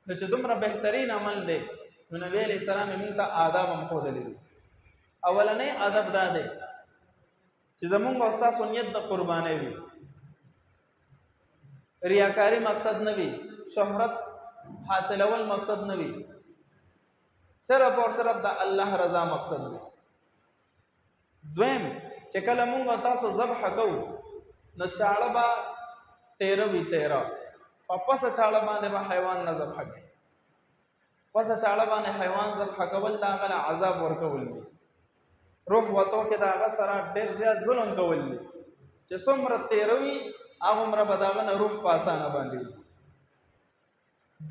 نو چې دومره بهترین عمل دی نو نبی علیہ السلام موږ ته آداب هم ښودلي دي. اولنی ادب دا دی چې زمونږ او ستاسو نیت د قربانۍ وي، ریاکاری مقصد نه وي، شهرت حاصلول مقصد نه وي، صرف اور صرف د الله رضا مقصد وي. دویم چې کله مونږ او تاسو ذبح کوو نو چاړه به تیره وي، تیره په پسه چاړه باندې به حیوان نه ذبح کوي. پسه چاړه باندې حیوان ذبح کول د هغه عذاب ورکول دي، روح وتو کې د هغه سره ډېر زیات ظلم کول دي چې څومره تیره وي هغومره به د هغه نه روح په اسانه باندې وځي.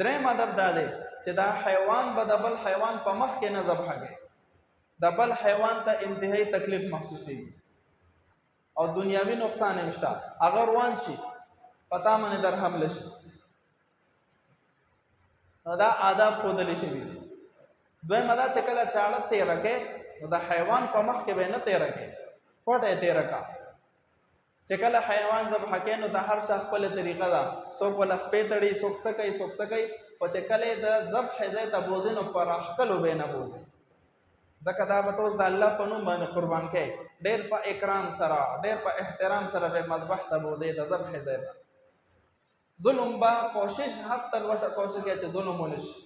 دریم ادب دا دی چې دا حیوان به د بل حیوان په مخ کې نه ذبح کوي، د بل حیوان ته انتهایی تکلیف محسوسېږي او دنیاوي نقصان یې شته، هغه روان شي پتا باندې در حمله شي. نو دا آداب ښودلی شوي دي. دویمه دا چې کله چاړه تیره کوې نو د حیوان په مخ کې به یې نه تیره کوې، پټه یې تیره کا. چې کله حیوان ذبح کوې نو د هر چا خپله طریقه ده، څوک به له خپې تړي، څوک څه کوي، څوک څه کوي، خو چې کله یې د ذبح ځای ته بوځي نو په راښکلو به یې نه بوځي، ځکه دا به ته اوس د الله په نوم باندې قربان کوې، ډېر په اکرام سره ډېر په احترام سره به مذبح ته بوځې، د ذبح ځای ته. ظلم به کوشش حد تر وسه کوشش کوي چې ظلم ونه شي.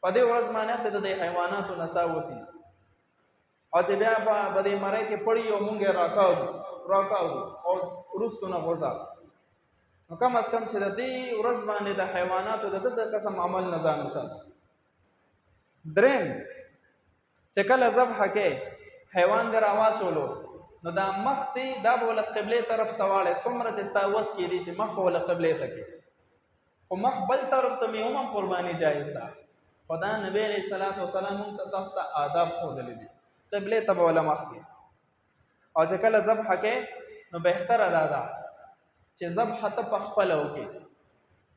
په دې ورځ باندې هسې د دې حیواناتو نڅا وتي او چې بیا به دې مرۍ کې پړي او مونږ یې راکاږو او وروستو نه غوځه. نو کم از کم چې د دې ورځ باندې د حیواناتو د داسې قسم عمل نه ځان وساتو. دریم چې کله ذبح کې حیوان دې راواچولو نو دا مخ دې دا به له قبلې طرف ته واړې، څومره چې ستا وس کېدی شي مخ به له قبلې ته کې، خو مخ بل طرف ته مې هم قرباني جایز ده. خو دا نبی علیه الصلاۃ والسلام موږ ته تاسو ته آداب ښودلي دي، قبلې ته به وله مخ کې. او چې کله ذبح کې نو بهتره دا ده چې ذبح ته په خپله وکړې،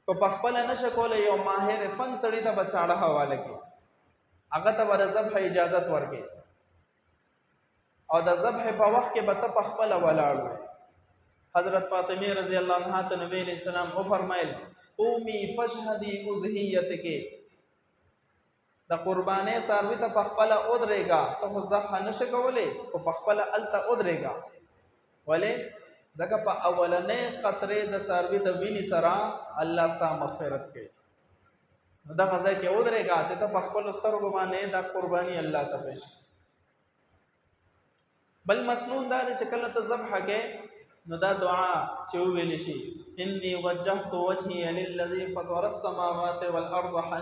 که په خپله نشه کولی یو ماهر فن سړي ته به چاړه حواله کړي، هغه ته به د ذبح اجازت ورکړي او د ذبح په وخت کې به ته په خپله ولاړ وې. حضرت فاطمه رضی الله عنها ته نبی علیہ السلام وفرمایل قومي فاشهدي اضحیتک، د قربانۍ څاروي ته په خپله ودرېږه، ته خو ذبح نشه کولی خو په خپله هلته ودرېږه. ولې؟ ځکه په اولنۍ قطرې د څاروي د وینې سره الله ستا مغفرت کوي. نو دغه ځای کې ودرېږه چې ته په خپلو سترګو باندې دا قرباني الله ته پیش کړې. بل مسنون دا دی چې کله ته ذبح کې نو دا دعا چې وویلی شي انی وجهت وجهي للذي فطر السماوات والارض حنیفا